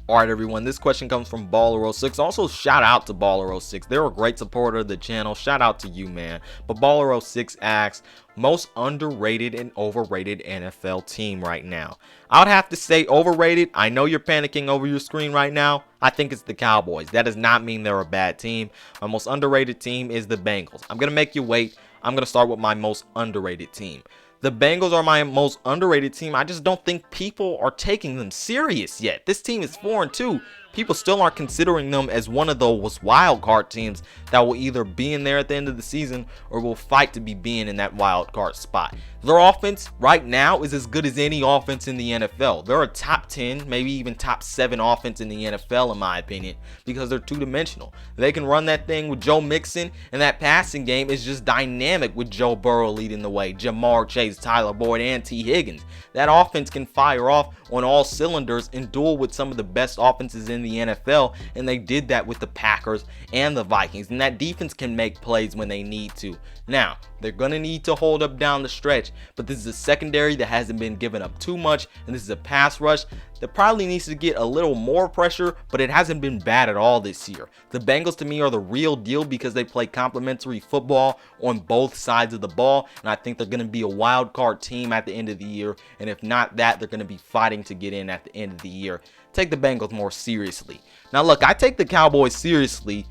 Alright everyone, this question comes from Baller06. Also shout out to Baller06. They're a great supporter of the channel. Shout out to you, man. But Baller06 asks, most underrated and overrated NFL team right now. I would have to say overrated. I know you're panicking over your screen right now. I think it's the Cowboys. That does not mean they're a bad team. My most underrated team is the Bengals. I'm going to make you wait. I'm going to start with my most underrated team. The Bengals are my most underrated team. I just don't think people are taking them serious yet. This team is 4-2. People still aren't considering them as one of those wild card teams that will either be in there at the end of the season or will fight to be being in that wild card spot. Their offense right now is as good as any offense in the NFL. They're a top 10, maybe even top 7 offense in the NFL in my opinion, because they're two-dimensional. They can run that thing with Joe Mixon, and that passing game is just dynamic with Joe Burrow leading the way, Jamar Chase, Tyler Boyd, and T. Higgins. That offense can fire off on all cylinders and duel with some of the best offenses in the NFL, and they did that with the Packers and the Vikings. And that defense can make plays when they need to. Now, they're going to need to hold up down the stretch, but this is a secondary that hasn't been given up too much, and this is a pass rush that probably needs to get a little more pressure, but it hasn't been bad at all this year. The Bengals to me are the real deal because they play complementary football on both sides of the ball, and I think they're going to be a wild card team at the end of the year, and if not that, they're going to be fighting to get in at the end of the year. Take the Bengals more seriously. Now look, I take the Cowboys seriously,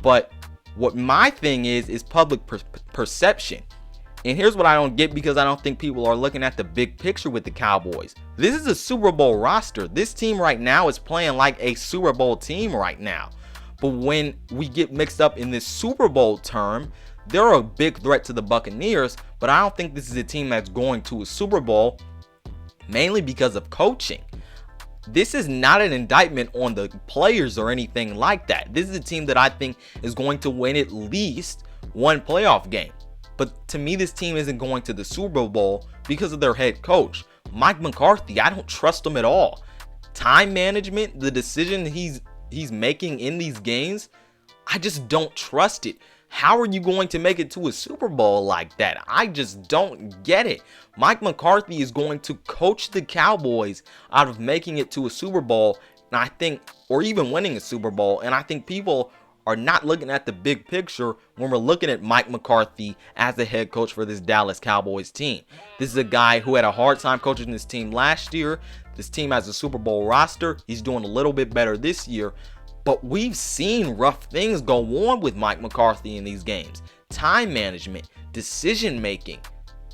but what my thing is public perception. And here's what I don't get, because I don't think people are looking at the big picture with the Cowboys. This is a Super Bowl roster. This team right now is playing like a Super Bowl team right now. But when we get mixed up in this Super Bowl term, they're a big threat to the Buccaneers, but I don't think this is a team that's going to a Super Bowl, mainly because of coaching. This is not an indictment on the players or anything like that. This is a team that I think is going to win at least one playoff game. But to me, this team isn't going to the Super Bowl because of their head coach, Mcarthy. I don't trust him at all. Time management, the decision he's making in these games, I just don't trust it. How are you going to make it to a Super Bowl like that? I just don't get it. Mcarthy is going to coach the Cowboys out of making it to a Super Bowl, and I think, or even winning a Super Bowl, and I think people are not looking at the big picture when we're looking at Mcarthy as the head coach for this Dallas Cowboys team. This is a guy who had a hard time coaching this team last year. This team has a Super Bowl roster. He's doing a little bit better this year. But we've seen rough things go on with Mcarthy in these games. Time management, decision making,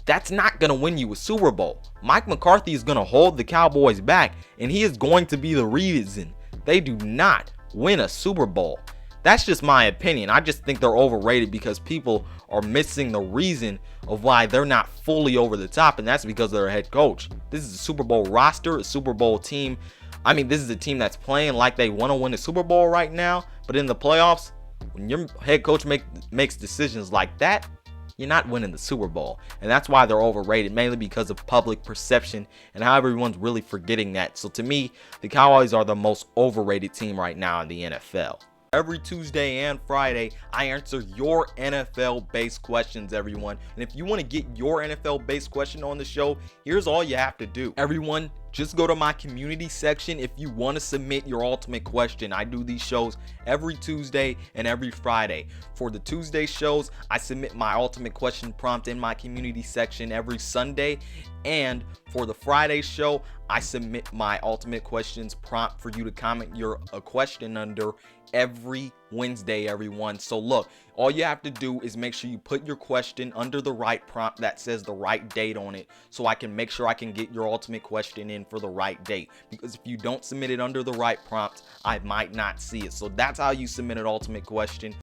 that's not going to win you a Super Bowl. Mcarthy is going to hold the Cowboys back, and he is going to be the reason they do not win a Super Bowl. That's just my opinion. I just think they're overrated because people are missing the reason of why they're not fully over the top, and that's because of their head coach. This is a Super Bowl roster, a Super Bowl team. I mean, this is a team that's playing like they want to win the Super Bowl right now, but in the playoffs, when your head coach makes decisions like that, you're not winning the Super Bowl. And that's why they're overrated, mainly because of public perception and how everyone's really forgetting that. So to me, the Cowboys are the most overrated team right now in the NFL. Every Tuesday and Friday, I answer your NFL-based questions, everyone. And if you want to get your NFL-based question on the show, here's all you have to do. Everyone, just go to my community section if you want to submit your ultimate question. I do these shows every Tuesday and every Friday. For the Tuesday shows, I submit my ultimate question prompt in my community section every Sunday. And for the Friday show, I submit my ultimate questions prompt for you to comment your question under every Wednesday, everyone. So look, all you have to do is make sure you put your question under the right prompt that says the right date on it, so I can make sure I can get your ultimate question in for the right date. Because if you don't submit it under the right prompt, I might not see it. So that's how you submit an ultimate question.